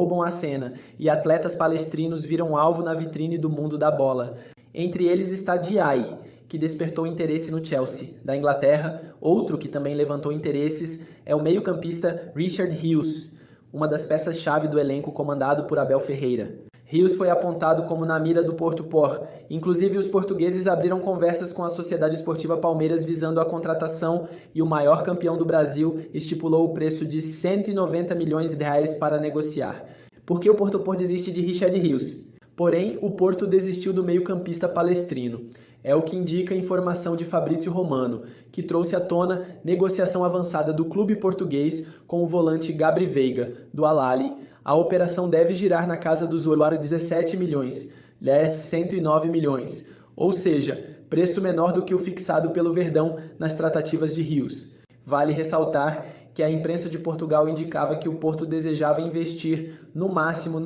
roubam a cena e atletas palestrinos viram alvo na vitrine do mundo da bola. Entre eles está Diaye, que despertou interesse no Chelsea. Da Inglaterra, outro que também levantou interesses é o meio-campista Richard Hughes, uma das peças-chave do elenco comandado por Abel Ferreira. Hughes foi apontado como na mira do Porto Por. Inclusive, os portugueses abriram conversas com a Sociedade Esportiva Palmeiras visando a contratação e o maior campeão do Brasil estipulou o preço de 190 milhões de reais para negociar. Por que o Porto Por desiste de Richard Hughes? Porém, o Porto desistiu do meio-campista palestrino. É o que indica a informação de Fabrício Romano, que trouxe à tona negociação avançada do clube português com o volante Gabri Veiga, do Al-Ahly. A operação deve girar na casa dos 17 milhões, less 109 milhões, ou seja, preço menor do que o fixado pelo Verdão nas tratativas de Hughes. Vale ressaltar que a imprensa de Portugal indicava que o Porto desejava investir no máximo,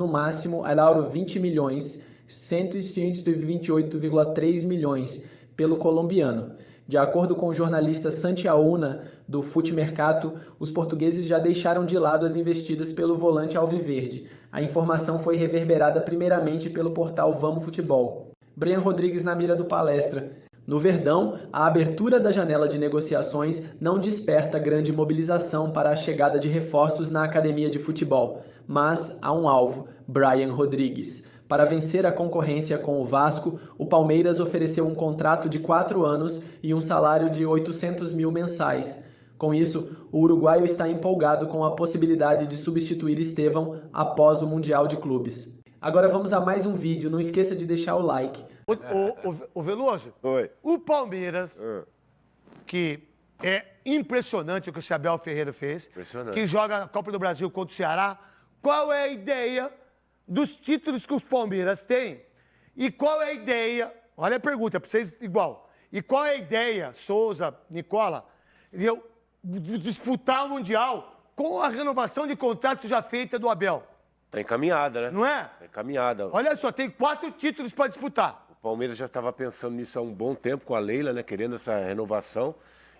Lauro, 20 milhões, 128,3 milhões pelo colombiano. De acordo com o jornalista Santi Auna, do Futimercato, os portugueses já deixaram de lado as investidas pelo volante alviverde. A informação foi reverberada primeiramente pelo portal Vamos Futebol. Brian Rodrigues na mira do Palestra. No Verdão, a abertura da janela de negociações não desperta grande mobilização para a chegada de reforços na academia de futebol, mas há um alvo, Brian Rodrigues. Para vencer a concorrência com o Vasco, o Palmeiras ofereceu um contrato de 4 anos e um salário de 800 mil mensais. Com isso, o uruguaio está empolgado com a possibilidade de substituir Estevão após o Mundial de Clubes. Agora vamos a mais um vídeo, não esqueça de deixar o like. O Veloso, Oi. o Palmeiras, que é impressionante o que o Abel Ferreira fez, que joga a Copa do Brasil contra o Ceará, qual é a ideia dos títulos que o Palmeiras tem e qual é a ideia, olha a pergunta, para vocês igual, e qual é a ideia, Souza, Nicola, de disputar o Mundial com a renovação de contrato já feita do Abel? Tá encaminhada, né? Não é? Tá encaminhada. Olha só, tem 4 títulos para disputar. O Palmeiras já estava pensando nisso há um bom tempo com a Leila, né? Querendo essa renovação.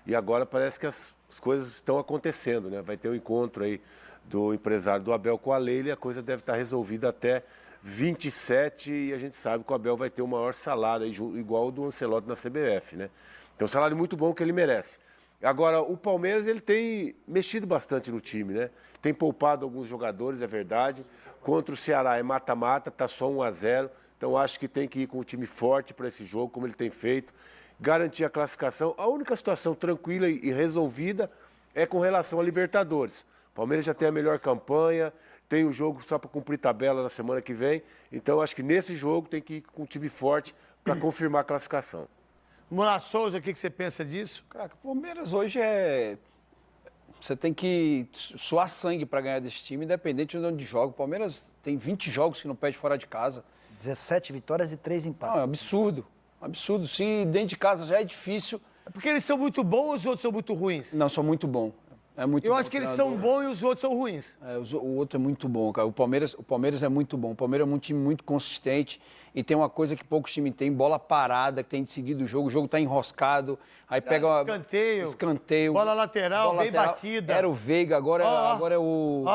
E agora parece que as coisas estão acontecendo, né? Vai ter um encontro aí do empresário do Abel com a Leila e a coisa deve estar resolvida até 27 e a gente sabe que o Abel vai ter o maior salário aí, igual o do Ancelotti na CBF, né? Então, um salário muito bom que ele merece. Agora, o Palmeiras, ele tem mexido bastante no time, né? Tem poupado alguns jogadores, é verdade. Contra o Ceará é mata-mata, tá só 1-0. Então, acho que tem que ir com o time forte para esse jogo, como ele tem feito. Garantir a classificação. A única situação tranquila e resolvida é com relação a Libertadores. O Palmeiras já tem a melhor campanha, tem o jogo só para cumprir tabela na semana que vem. Então, acho que nesse jogo tem que ir com um time forte para confirmar a classificação. Vamos lá, Souza, o que você pensa disso? Cara, o Palmeiras hoje é... Você tem que suar sangue para ganhar desse time, independente de onde joga. O Palmeiras tem 20 jogos que não perde fora de casa. 17 vitórias e 3 empates. Não, é absurdo. Absurdo. Se dentro de casa já é difícil... É porque eles são muito bons ou os outros são muito ruins? Não, são muito bom. É muito Eu bom, acho que eles são bons e os outros são ruins. O outro é muito bom, cara. O Palmeiras é muito bom. O Palmeiras é um time muito consistente e tem uma coisa que poucos times têm, bola parada, que tem decidido o jogo tá enroscado, aí pega escanteio, bola lateral, bem batida. Era o Veiga, agora é o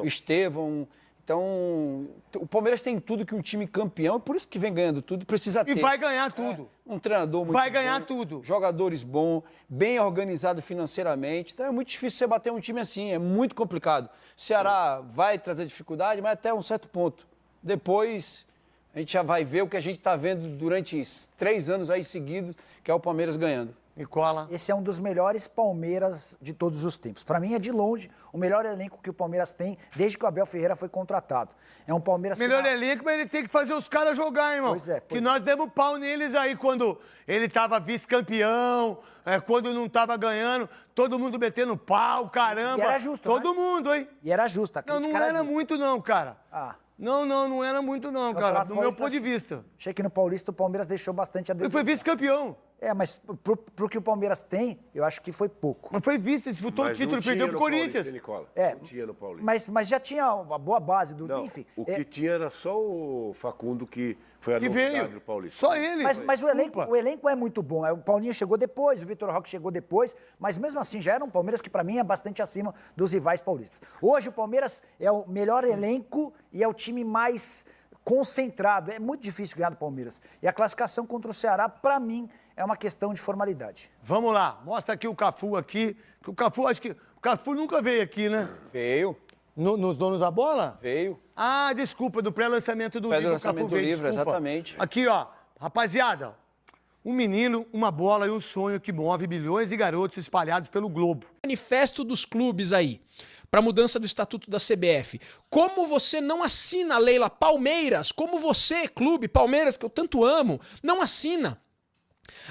Estevão. Então, o Palmeiras tem tudo que um time campeão, por isso que vem ganhando tudo, precisa ter. E vai ganhar tudo. Um treinador muito Vai ganhar bom, tudo. Jogadores bons, bem organizado financeiramente. Então, é muito difícil você bater um time assim, é muito complicado. O Ceará vai trazer dificuldade, mas até um certo ponto. Depois, a gente já vai ver o que a gente está vendo durante 3 anos aí seguidos, que é o Palmeiras ganhando. Nicola. Esse é um dos melhores Palmeiras de todos os tempos. Para mim é de longe o melhor elenco que o Palmeiras tem desde que o Abel Ferreira foi contratado. É um Palmeiras melhor elenco, mas ele tem que fazer os caras jogar, irmão. Pois é. Que nós demos pau neles aí quando ele tava vice-campeão, quando não tava ganhando, todo mundo metendo pau, caramba. E era justo, todo mundo, hein? E era justo. Não era muito não, cara. Não era muito não, cara, do meu ponto de vista. Achei que no Paulista o Palmeiras deixou bastante a desejar. Ele foi vice-campeão. Mas pro que o Palmeiras tem, eu acho que foi pouco. Mas foi visto, ele disputou o título e perdeu pro Corinthians. Não tinha no Paulista. Mas já tinha uma boa base do... Não, enfim, o que tinha era só o Facundo, que foi a Que novidade veio. do Paulista. Só ele. Mas o elenco é muito bom. O Paulinho chegou depois, o Vitor Roque chegou depois, mas mesmo assim já era um Palmeiras que para mim é bastante acima dos rivais paulistas. Hoje o Palmeiras é o melhor elenco e é o time mais concentrado. É muito difícil ganhar do Palmeiras. E a classificação contra o Ceará, para mim, é uma questão de formalidade. Vamos lá, mostra aqui o Cafu aqui. Que o Cafu, acho que o Cafu nunca veio aqui, né? Veio. Nos Donos da Bola? Veio. Ah, desculpa, do pré-lançamento do livro. Pré-lançamento do livro, desculpa. exatamente. Aqui, ó, rapaziada, um menino, uma bola e um sonho que move milhões de garotos espalhados pelo globo. Manifesto dos clubes aí, para mudança do estatuto da CBF. Como você não assina, Leila, Palmeiras? Como você, clube Palmeiras, que eu tanto amo, não assina?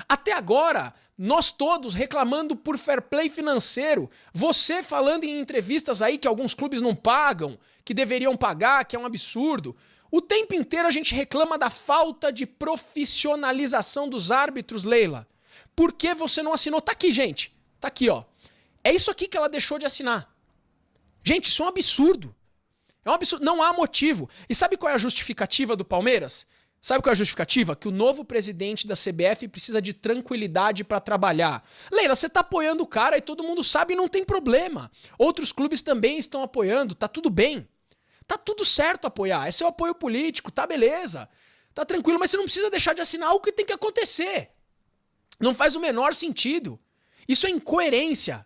Até agora, nós todos reclamando por fair play financeiro. Você falando em entrevistas aí que alguns clubes não pagam, que deveriam pagar, que é um absurdo. O tempo inteiro a gente reclama da falta de profissionalização dos árbitros, Leila. Por que você não assinou? Tá aqui, gente. Tá aqui, ó. É isso aqui que ela deixou de assinar. Gente, isso é um absurdo. É um absurdo. Não há motivo. E sabe qual é a justificativa do Palmeiras? Sabe qual é a justificativa? Que o novo presidente da CBF precisa de tranquilidade para trabalhar. Leila, você tá apoiando o cara e todo mundo sabe e não tem problema. Outros clubes também estão apoiando, tá tudo bem. Tá tudo certo apoiar, é seu apoio político, tá beleza. Tá tranquilo, mas você não precisa deixar de assinar algo que tem que acontecer. Não faz o menor sentido. Isso é incoerência.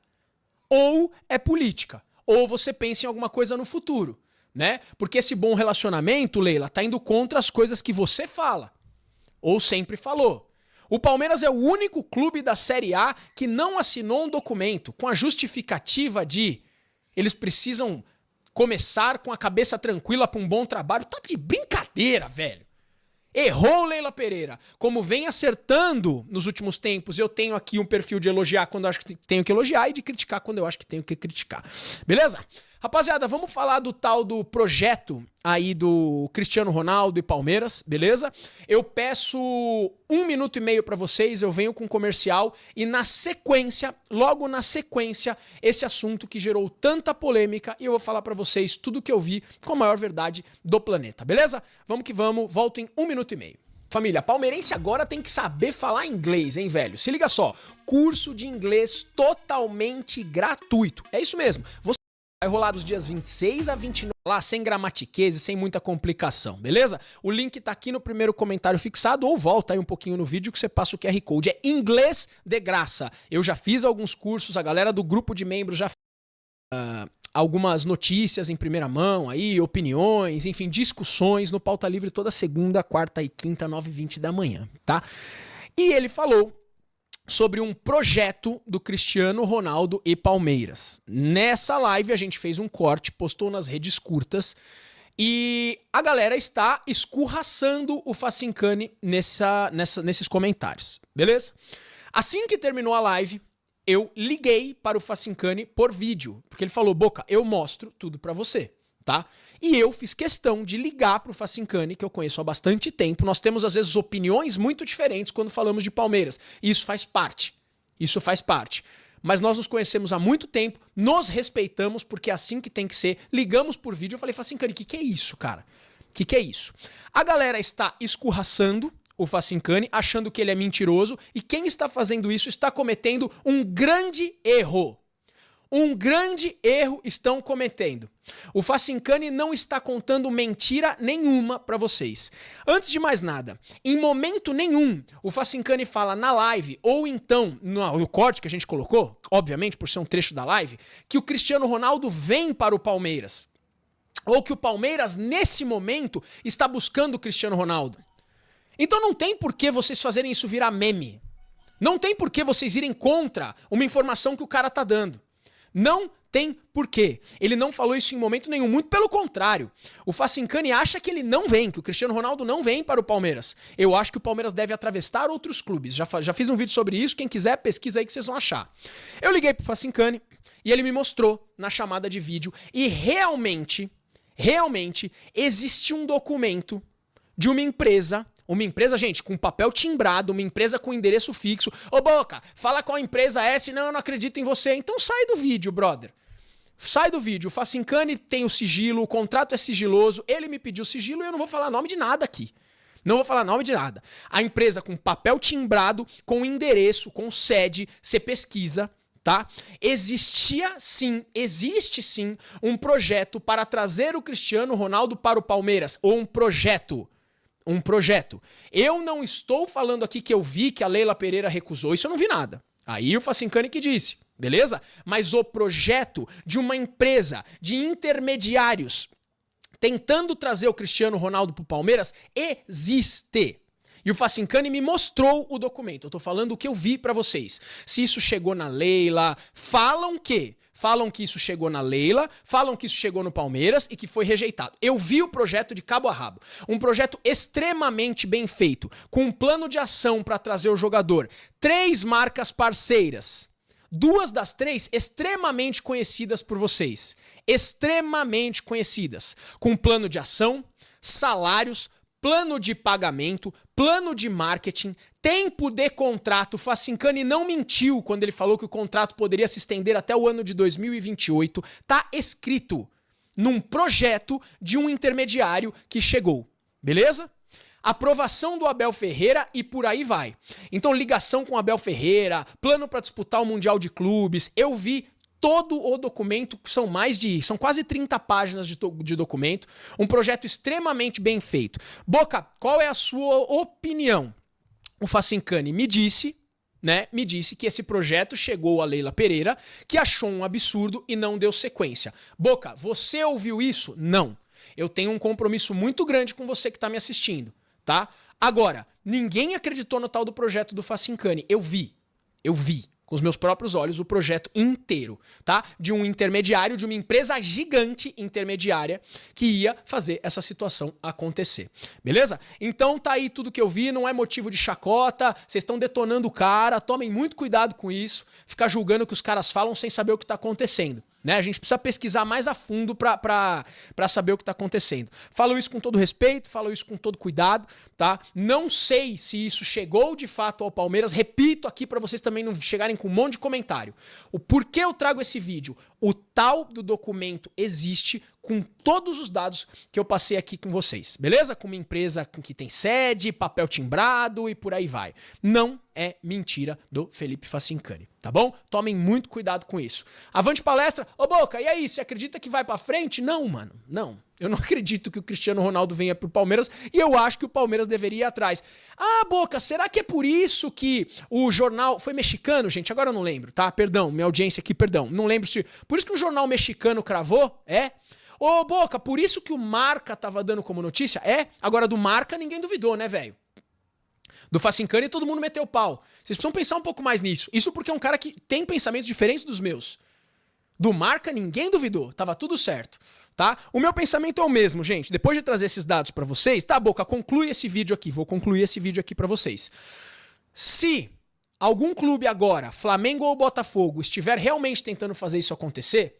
Ou é política, ou você pensa em alguma coisa no futuro. Né? Porque esse bom relacionamento, Leila, tá indo contra as coisas que você fala. Ou sempre falou. O Palmeiras é o único clube da Série A que não assinou um documento com a justificativa de eles precisam começar com a cabeça tranquila para um bom trabalho. Tá de brincadeira, velho. Errou, Leila Pereira. Como vem acertando nos últimos tempos, eu tenho aqui um perfil de elogiar quando eu acho que tenho que elogiar e de criticar quando eu acho que tenho que criticar. Beleza? Rapaziada, vamos falar do tal do projeto aí do Cristiano Ronaldo e Palmeiras, beleza? Eu peço 1 minuto e meio pra vocês, eu venho com um comercial e na sequência, logo na sequência, esse assunto que gerou tanta polêmica e eu vou falar pra vocês tudo que eu vi com a maior verdade do planeta, beleza? Vamos que vamos, volto em 1 minuto e meio. Família, palmeirense agora tem que saber falar inglês, hein, velho? Se liga só, curso de inglês totalmente gratuito. É isso mesmo, você vai rolar dos dias 26 a 29 lá, sem gramatiquez e sem muita complicação, beleza? O link tá aqui no primeiro comentário fixado ou volta aí um pouquinho no vídeo que você passa o QR Code. É inglês de graça. Eu já fiz alguns cursos, a galera do grupo de membros já fez algumas notícias em primeira mão, aí, opiniões, enfim, discussões no Pauta Livre toda segunda, quarta e quinta, 9h20 da manhã, tá? E ele falou sobre um projeto do Cristiano Ronaldo e Palmeiras. Nessa live a gente fez um corte, postou nas redes curtas e a galera está escurraçando o Facincani nesses comentários, beleza? Assim que terminou a live, eu liguei para o Facincani por vídeo, porque ele falou, Boca, eu mostro tudo pra você, tá? E eu fiz questão de ligar pro Facincani, que eu conheço há bastante tempo. Nós temos, às vezes, opiniões muito diferentes quando falamos de Palmeiras. E isso faz parte. Isso faz parte. Mas nós nos conhecemos há muito tempo, nos respeitamos, porque é assim que tem que ser. Ligamos por vídeo, eu falei, Facincani, que é isso, cara? Que é isso? A galera está escurraçando o Facincani, achando que ele é mentiroso, e quem está fazendo isso está cometendo um grande erro. Um grande erro estão cometendo. O Facincani não está contando mentira nenhuma pra vocês. Antes de mais nada, em momento nenhum, o Facincani fala na live, ou então no corte que a gente colocou, obviamente por ser um trecho da live, que o Cristiano Ronaldo vem para o Palmeiras. Ou que o Palmeiras, nesse momento, está buscando o Cristiano Ronaldo. Então não tem por que vocês fazerem isso virar meme. Não tem por que vocês irem contra uma informação que o cara tá dando. Não tem porquê. Ele não falou isso em momento nenhum, muito pelo contrário. O Facincani acha que ele não vem, que o Cristiano Ronaldo não vem para o Palmeiras. Eu acho que o Palmeiras deve atravessar outros clubes. Já fiz um vídeo sobre isso, quem quiser pesquisa aí que vocês vão achar. Eu liguei pro Facincani e ele me mostrou na chamada de vídeo e realmente existe um documento de uma empresa Uma empresa, gente, com papel timbrado, uma empresa com endereço fixo. Ô, Boca, fala qual empresa é, senão eu não acredito em você. Então sai do vídeo, brother. Sai do vídeo. O Facincani tem o sigilo, o contrato é sigiloso, ele me pediu sigilo e eu não vou falar nome de nada aqui. Não vou falar nome de nada. A empresa com papel timbrado, com endereço, com sede, você pesquisa, tá? Existe sim um projeto para trazer o Cristiano Ronaldo para o Palmeiras. Ou um projeto. Eu não estou falando aqui que eu vi que a Leila Pereira recusou. Isso eu não vi nada. Aí o Facincani que disse. Beleza? Mas o projeto de uma empresa de intermediários tentando trazer o Cristiano Ronaldo pro Palmeiras existe. E o Facincani me mostrou o documento. Eu tô falando o que eu vi pra vocês. Se isso chegou na Leila, falam que isso chegou na Leila, falam que isso chegou no Palmeiras e que foi rejeitado. Eu vi o projeto de cabo a rabo. Um projeto extremamente bem feito, com um plano de ação pra trazer o jogador. 3 marcas parceiras. 2 das 3 extremamente conhecidas por vocês. Extremamente conhecidas. Com plano de ação, salários, plano de pagamento, plano de marketing, tempo de contrato. O Facincani não mentiu quando ele falou que o contrato poderia se estender até o ano de 2028. Tá escrito num projeto de um intermediário que chegou. Beleza? Aprovação do Abel Ferreira e por aí vai. Então, ligação com o Abel Ferreira, plano para disputar o Mundial de Clubes. Eu vi todo o documento, são quase 30 páginas de documento. Um projeto extremamente bem feito. Boca, qual é a sua opinião? O Facincani me disse que esse projeto chegou a Leila Pereira, que achou um absurdo e não deu sequência. Boca, você ouviu isso? Não. Eu tenho um compromisso muito grande com você que está me assistindo. Tá? Agora, ninguém acreditou no tal do projeto do Facincani. Eu vi com os meus próprios olhos o projeto inteiro, tá? De um intermediário, de uma empresa gigante intermediária que ia fazer essa situação acontecer. Beleza? Então tá aí tudo que eu vi, não é motivo de chacota, vocês estão detonando o cara, tomem muito cuidado com isso, ficar julgando o que os caras falam sem saber o que tá acontecendo. Né? A gente precisa pesquisar mais a fundo pra saber o que tá acontecendo. Falo isso com todo respeito, falo isso com todo cuidado, tá? Não sei se isso chegou de fato ao Palmeiras. Repito aqui pra vocês também não chegarem com um monte de comentário. O porquê eu trago esse vídeo? O tal do documento existe com todos os dados que eu passei aqui com vocês, beleza? Com uma empresa que tem sede, papel timbrado e por aí vai. Não é mentira do Felipe Facincani, tá bom? Tomem muito cuidado com isso. Avante palestra. Ô Boca, e aí, você acredita que vai pra frente? Não, mano, não. Eu não acredito que o Cristiano Ronaldo venha pro Palmeiras e eu acho que o Palmeiras deveria ir atrás. Ah, Boca, será que é por isso que o jornal... Foi mexicano, gente? Agora eu não lembro, tá? Perdão, minha audiência aqui, perdão. Não lembro se... Por isso que o jornal mexicano cravou? É? Ô, Boca, por isso que o Marca tava dando como notícia? É? Agora do Marca ninguém duvidou, né, velho? Do Facincani todo mundo meteu o pau. Vocês precisam pensar um pouco mais nisso. Isso porque é um cara que tem pensamentos diferentes dos meus. Do Marca ninguém duvidou. Tava tudo certo. Tá? O meu pensamento é o mesmo, gente. Depois de trazer esses dados pra vocês, tá, Boca, conclui esse vídeo aqui. Vou concluir esse vídeo aqui pra vocês. Se algum clube agora, Flamengo ou Botafogo, estiver realmente tentando fazer isso acontecer,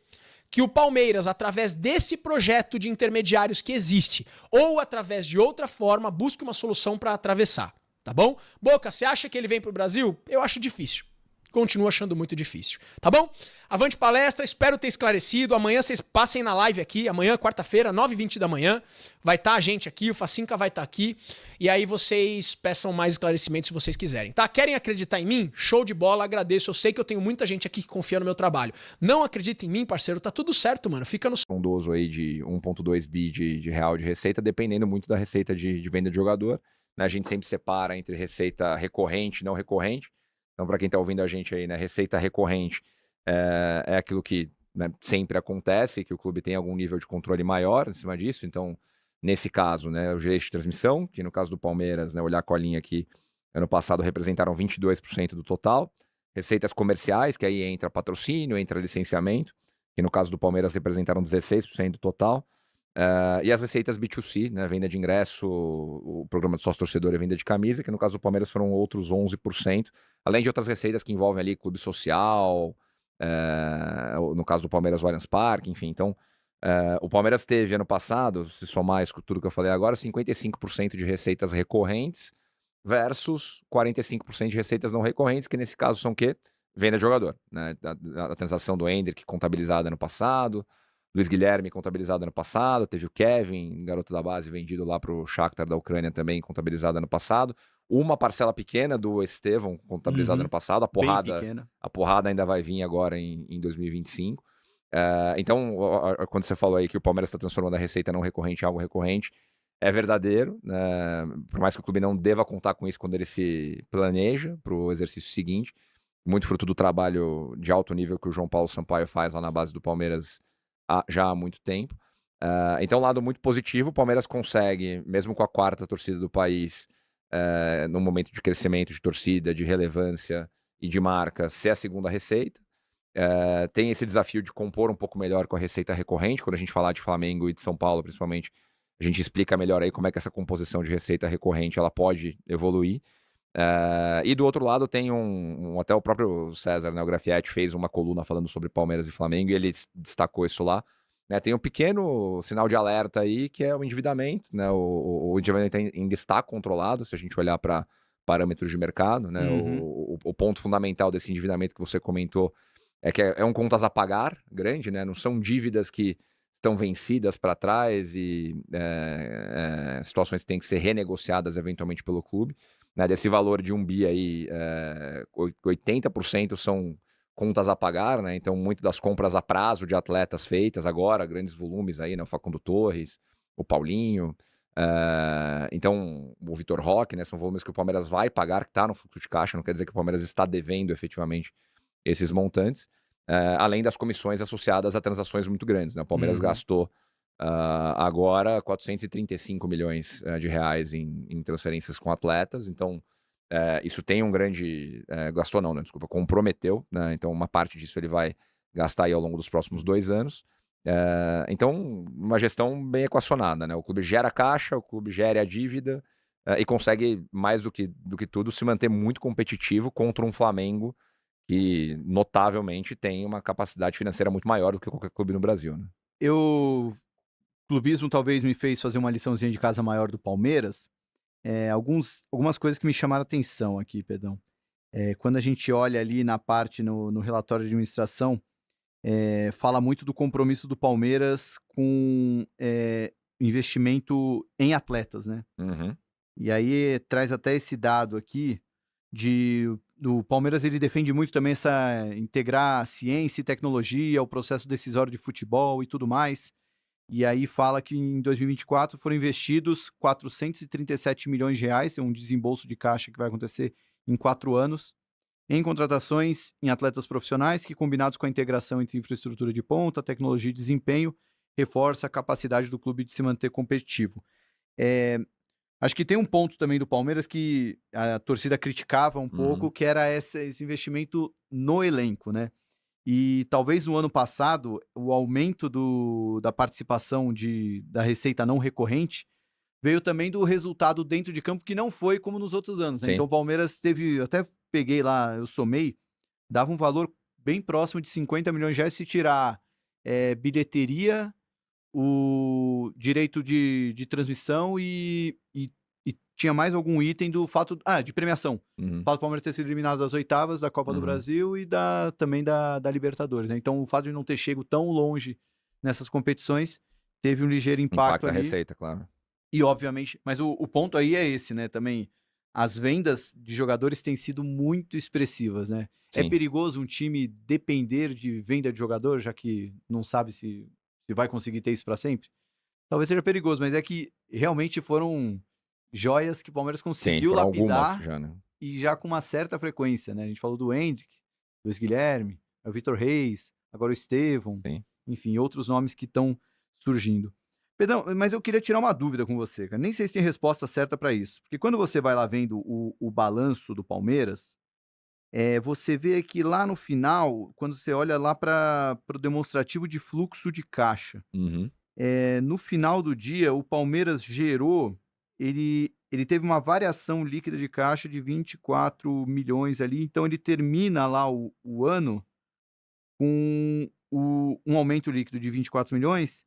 que o Palmeiras, através desse projeto de intermediários que existe, ou através de outra forma, busque uma solução pra atravessar, tá bom? Boca, você acha que ele vem pro Brasil? Eu acho difícil. Continuo achando muito difícil, tá bom? Avante palestra, espero ter esclarecido. Amanhã vocês passem na live aqui, amanhã, quarta-feira, 9h20 da manhã, vai estar a gente aqui, o Facinca vai estar aqui, e aí vocês peçam mais esclarecimentos se vocês quiserem, tá? Querem acreditar em mim? Show de bola, agradeço. Eu sei que eu tenho muita gente aqui que confia no meu trabalho. Não acredita em mim, parceiro, tá tudo certo, mano. Fica no... Bondoso aí de 1,2 bi de real de receita, dependendo muito da receita de venda de jogador, né? A gente sempre separa entre receita recorrente e não recorrente. Então, para quem está ouvindo a gente aí, né, receita recorrente é aquilo que, né, sempre acontece, que o clube tem algum nível de controle maior em cima disso. Então, nesse caso, né, os direitos de transmissão, que no caso do Palmeiras, né, olhar a colinha aqui, ano passado representaram 22% do total. Receitas comerciais, que aí entra patrocínio, entra licenciamento, que no caso do Palmeiras representaram 16% do total. E as receitas B2C, né, venda de ingresso, o programa de sócio-torcedor e venda de camisa, que no caso do Palmeiras foram outros 11%, além de outras receitas que envolvem ali clube social, no caso do Palmeiras, o Allianz Parque, enfim. Então, O Palmeiras teve ano passado, se somar isso com tudo que eu falei agora, 55% de receitas recorrentes versus 45% de receitas não recorrentes, que nesse caso são o quê? Venda de jogador, né? A transação do Hendrick contabilizada ano passado, Luiz Guilherme contabilizado ano passado, teve o Kevin, garoto da base, vendido lá para o Shakhtar da Ucrânia também, contabilizado ano passado. Uma parcela pequena do Estevão, contabilizado ano passado. A porrada ainda vai vir agora em 2025. Então, quando você falou aí que o Palmeiras está transformando a receita não recorrente em algo recorrente, é verdadeiro, né? Por mais que o clube não deva contar com isso quando ele se planeja para o exercício seguinte. Muito fruto do trabalho de alto nível que o João Paulo Sampaio faz lá na base do Palmeiras já há muito tempo. Então, lado muito positivo, o Palmeiras consegue, mesmo com a 4ª torcida do país, num momento de crescimento de torcida, de relevância e de marca, ser a 2ª receita. Tem esse desafio de compor um pouco melhor com a receita recorrente. Quando a gente falar de Flamengo e de São Paulo, principalmente, a gente explica melhor aí como é que essa composição de receita recorrente ela pode evoluir. E do outro lado tem até o próprio César, né, o Grafietti, fez uma coluna falando sobre Palmeiras e Flamengo e ele destacou isso lá. Né, tem um pequeno sinal de alerta aí, que é o endividamento. Né, o endividamento ainda está controlado, se a gente olhar para parâmetros de mercado. Né, o ponto fundamental desse endividamento que você comentou é que é um contas a pagar grande, né, não são dívidas que estão vencidas para trás e situações que têm que ser renegociadas eventualmente pelo clube. Né, desse valor de 1 bi aí, 80% são contas a pagar, né? Então, muitas das compras a prazo de atletas feitas agora, grandes volumes aí, né? O Facundo Torres, o Paulinho, então o Vitor Roque, né? São volumes que o Palmeiras vai pagar, que está no fluxo de caixa, não quer dizer que o Palmeiras está devendo efetivamente esses montantes, além das comissões associadas a transações muito grandes, né? O Palmeiras gastou agora 435 milhões de reais em transferências com atletas, então isso tem um grande... gastou não, né? Desculpa, comprometeu, né? Então uma parte disso ele vai gastar aí ao longo dos próximos 2 anos. Então, uma gestão bem equacionada, né? O clube gera caixa, o clube gera a dívida e consegue, mais do que tudo, se manter muito competitivo contra um Flamengo que, notavelmente, tem uma capacidade financeira muito maior do que qualquer clube no Brasil, né? Clubismo talvez me fez fazer uma liçãozinha de casa maior do Palmeiras. Algumas coisas que me chamaram a atenção aqui, Pedrão. Quando a gente olha ali na parte, no relatório de administração, fala muito do compromisso do Palmeiras com investimento em atletas, né? E aí traz até esse dado aqui do Palmeiras, ele defende muito também integrar ciência e tecnologia, o processo decisório de futebol e tudo mais. E aí fala que em 2024 foram investidos 437 milhões de reais, é um desembolso de caixa que vai acontecer em 4 anos, em contratações em atletas profissionais que, combinados com a integração entre infraestrutura de ponta, tecnologia e desempenho, reforça a capacidade do clube de se manter competitivo. Acho que tem um ponto também do Palmeiras que a torcida criticava um pouco, que era esse investimento no elenco, né? E talvez no ano passado, o aumento da participação da receita não recorrente veio também do resultado dentro de campo, que não foi como nos outros anos. Né? Então o Palmeiras teve, eu até peguei lá, eu somei, dava um valor bem próximo de 50 milhões de reais se tirar bilheteria, o direito de transmissão e tinha mais algum item do fato de premiação. O fato do Palmeiras ter sido eliminado das oitavas da Copa do Brasil e também da Libertadores. Né? Então, o fato de não ter chego tão longe nessas competições teve um ligeiro impacto ali. A receita, claro. E, obviamente, mas o ponto aí é esse, né? Também, as vendas de jogadores têm sido muito expressivas, né? Sim. É perigoso um time depender de venda de jogador, já que não sabe se vai conseguir ter isso para sempre? Talvez seja perigoso, mas é que realmente foram joias que o Palmeiras conseguiu lapidar já, né? E já com uma certa frequência, né? A gente falou do Hendrick, Luiz Guilherme, o Vitor Reis, agora o Estevão, enfim, outros nomes que estão surgindo. Pedrão, mas eu queria tirar uma dúvida com você, cara. Nem sei se tem resposta certa para isso, porque quando você vai lá vendo o balanço do Palmeiras, você vê que lá no final, quando você olha lá para o demonstrativo de fluxo de caixa, no final do dia, o Palmeiras gerou, ele teve uma variação líquida de caixa de 24 milhões ali, então ele termina lá o ano com um aumento líquido de 24 milhões,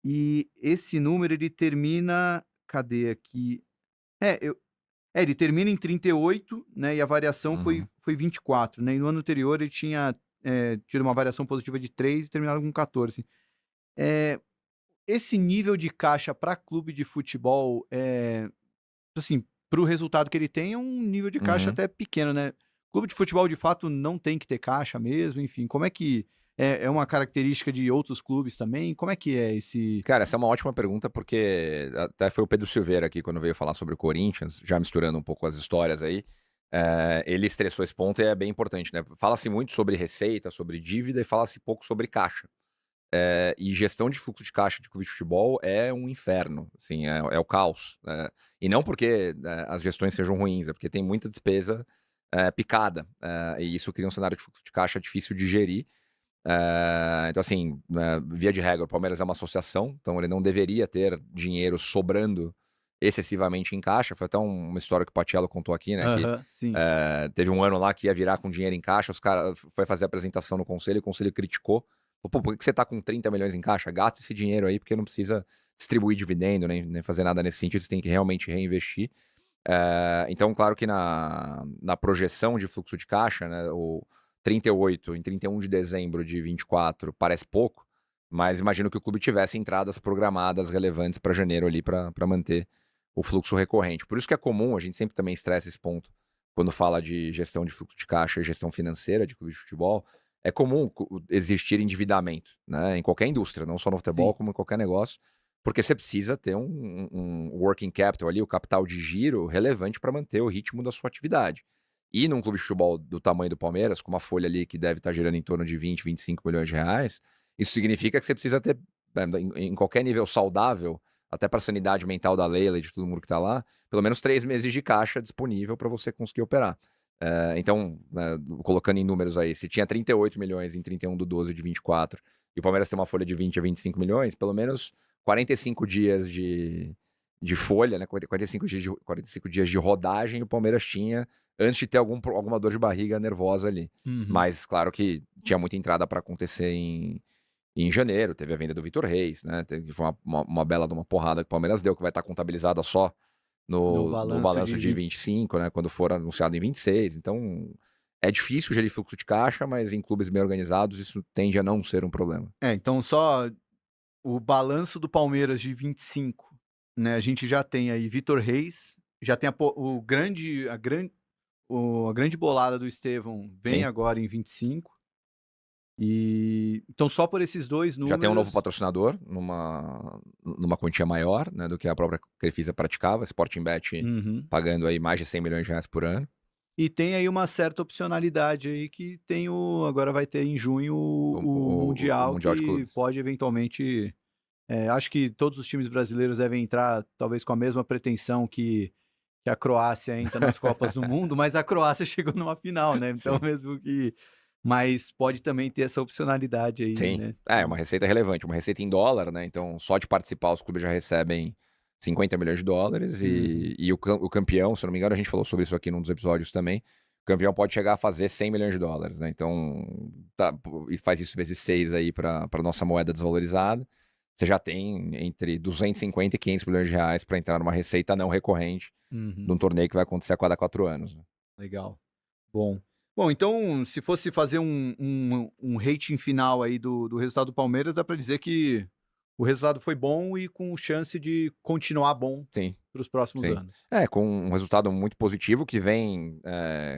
e esse número ele termina. Cadê aqui? Ele termina em 38, né? E a variação foi 24, né? E no ano anterior ele tinha tido uma variação positiva de 3 e terminado com 14. Esse nível de caixa para clube de futebol, assim, para o resultado que ele tem, é um nível de caixa até pequeno, né? Clube de futebol, de fato, não tem que ter caixa mesmo, enfim. Como é que é uma característica de outros clubes também? Como é que é esse... Cara, essa é uma ótima pergunta, porque até foi o Pedro Silveira aqui, quando veio falar sobre o Corinthians, já misturando um pouco as histórias aí, ele estressou esse ponto e é bem importante, né? Fala-se muito sobre receita, sobre dívida e fala-se pouco sobre caixa. E gestão de fluxo de caixa de clube de futebol é um inferno, assim, é o caos. E não porque as gestões sejam ruins, é porque tem muita despesa picada, e isso cria um cenário de fluxo de caixa difícil de gerir. Então, assim, via de regra, o Palmeiras é uma associação, então ele não deveria ter dinheiro sobrando excessivamente em caixa. Foi até uma história que o Patiello contou aqui, né? Sim. Teve um ano lá que ia virar com dinheiro em caixa, os caras foi fazer a apresentação no conselho, e o conselho criticou. Pô, por que você tá com 30 milhões em caixa? Gasta esse dinheiro aí, porque não precisa distribuir dividendo, nem fazer nada nesse sentido, você tem que realmente reinvestir. Então, claro que na projeção de fluxo de caixa, né, o 38 em 31 de dezembro de 24 parece pouco, mas imagino que o clube tivesse entradas programadas relevantes para janeiro ali para manter o fluxo recorrente. Por isso que é comum, a gente sempre também estressa esse ponto quando fala de gestão de fluxo de caixa e gestão financeira de clube de futebol. É comum existir endividamento, né, em qualquer indústria, não só no futebol, como em qualquer negócio, porque você precisa ter um working capital ali, o capital de giro relevante para manter o ritmo da sua atividade. E num clube de futebol do tamanho do Palmeiras, com uma folha ali que deve estar gerando em torno de 20, 25 milhões de reais, isso significa que você precisa ter, em qualquer nível saudável, até para a sanidade mental da Leila e de todo mundo que está lá, pelo menos 3 meses de caixa disponível para você conseguir operar. Então, colocando em números aí, se tinha 38 milhões em 31/12 de 24 e o Palmeiras tem uma folha de 20 a 25 milhões, pelo menos 45 dias de folha, né? 45 dias de rodagem o Palmeiras tinha antes de ter alguma dor de barriga nervosa ali. Mas, claro que tinha muita entrada para acontecer em janeiro. Teve a venda do Vitor Reis, né? Foi uma bela de uma porrada que o Palmeiras deu, que vai estar contabilizada só no balanço de 25, né? Quando for anunciado em 26. Então, é difícil gerir fluxo de caixa, mas em clubes bem organizados isso tende a não ser um problema. Então só o balanço do Palmeiras de 25, né? A gente já tem aí Vitor Reis, já tem a grande bolada do Estevão vem agora em 25. E então só por esses dois números... Já tem um novo patrocinador numa quantia maior, né, do que a própria Crefisa praticava, Sporting Bet pagando aí mais de 100 milhões de reais por ano. E tem aí uma certa opcionalidade aí que tem agora vai ter em junho o Mundial que pode eventualmente... acho que todos os times brasileiros devem entrar talvez com a mesma pretensão que a Croácia entra nas Copas do Mundo, mas a Croácia chegou numa final, né? Então mesmo que... Mas pode também ter essa opcionalidade aí, Sim. né? É uma receita relevante, uma receita em dólar, né? Então só de participar os clubes já recebem 50 milhões de dólares e o campeão, se eu não me engano, a gente falou sobre isso aqui num dos episódios também, o campeão pode chegar a fazer 100 milhões de dólares, né? Então, e faz isso vezes 6 aí para nossa moeda desvalorizada, você já tem entre 250 e 500 milhões de reais para entrar numa receita não recorrente num torneio que vai acontecer a cada 4 anos. Né? Legal. Bom, então, se fosse fazer um rating final aí do resultado do Palmeiras, dá para dizer que o resultado foi bom e com chance de continuar bom para os próximos anos. Com um resultado muito positivo que vem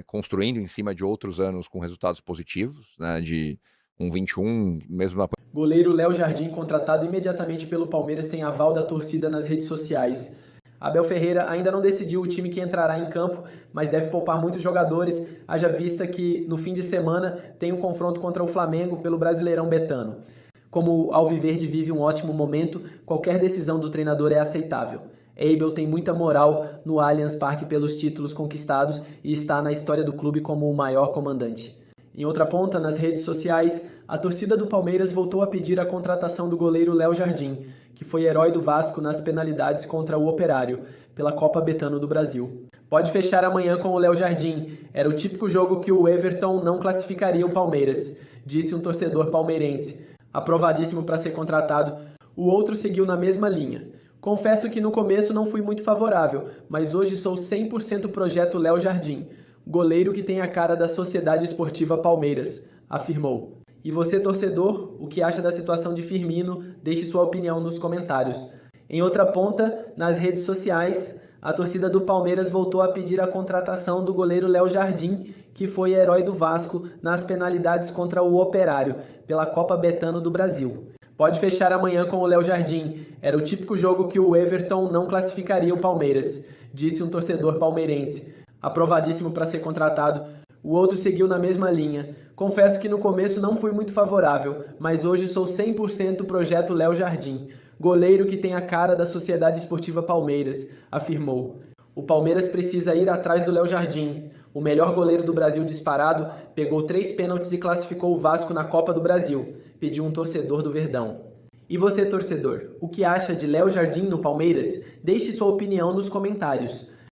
construindo em cima de outros anos com resultados positivos, né, de 21, mesmo na... Goleiro Léo Jardim, contratado imediatamente pelo Palmeiras, tem aval da torcida nas redes sociais. Abel Ferreira ainda não decidiu o time que entrará em campo, mas deve poupar muitos jogadores, haja vista que no fim de semana tem um confronto contra o Flamengo pelo Brasileirão Betano. Como o Alviverde vive um ótimo momento, qualquer decisão do treinador é aceitável. Abel tem muita moral no Allianz Parque pelos títulos conquistados e está na história do clube como o maior comandante. Em outra ponta, nas redes sociais, a torcida do Palmeiras voltou a pedir a contratação do goleiro Léo Jardim, que foi herói do Vasco nas penalidades contra o Operário, pela Copa Betano do Brasil. Pode fechar amanhã com o Léo Jardim. Era o típico jogo que o Everton não classificaria o Palmeiras. disse um torcedor palmeirense. Aprovadíssimo para ser contratado, o outro seguiu na mesma linha. Confesso que no começo não fui muito favorável, mas hoje sou 100% projeto Léo Jardim, goleiro que tem a cara da Sociedade Esportiva Palmeiras, afirmou. E você, torcedor, o que acha da situação de Firmino? Deixe sua opinião nos comentários. Em outra ponta, nas redes sociais, a torcida do Palmeiras voltou a pedir a contratação do goleiro Léo Jardim, que foi herói do Vasco nas penalidades contra o Operário, pela Copa Betano do Brasil. Pode fechar amanhã com o Léo Jardim. Era o típico jogo que o Everton não classificaria o Palmeiras, disse um torcedor palmeirense. Aprovadíssimo para ser contratado, o outro seguiu na mesma linha. Confesso que no começo não fui muito favorável, mas hoje sou 100% projeto Léo Jardim, goleiro que tem a cara da Sociedade Esportiva Palmeiras, afirmou. O Palmeiras precisa ir atrás do Léo Jardim. O melhor goleiro do Brasil disparado pegou 3 pênaltis e classificou o Vasco na Copa do Brasil, pediu um torcedor do Verdão. E você, torcedor, o que acha de Léo Jardim no Palmeiras? Deixe sua opinião nos comentários.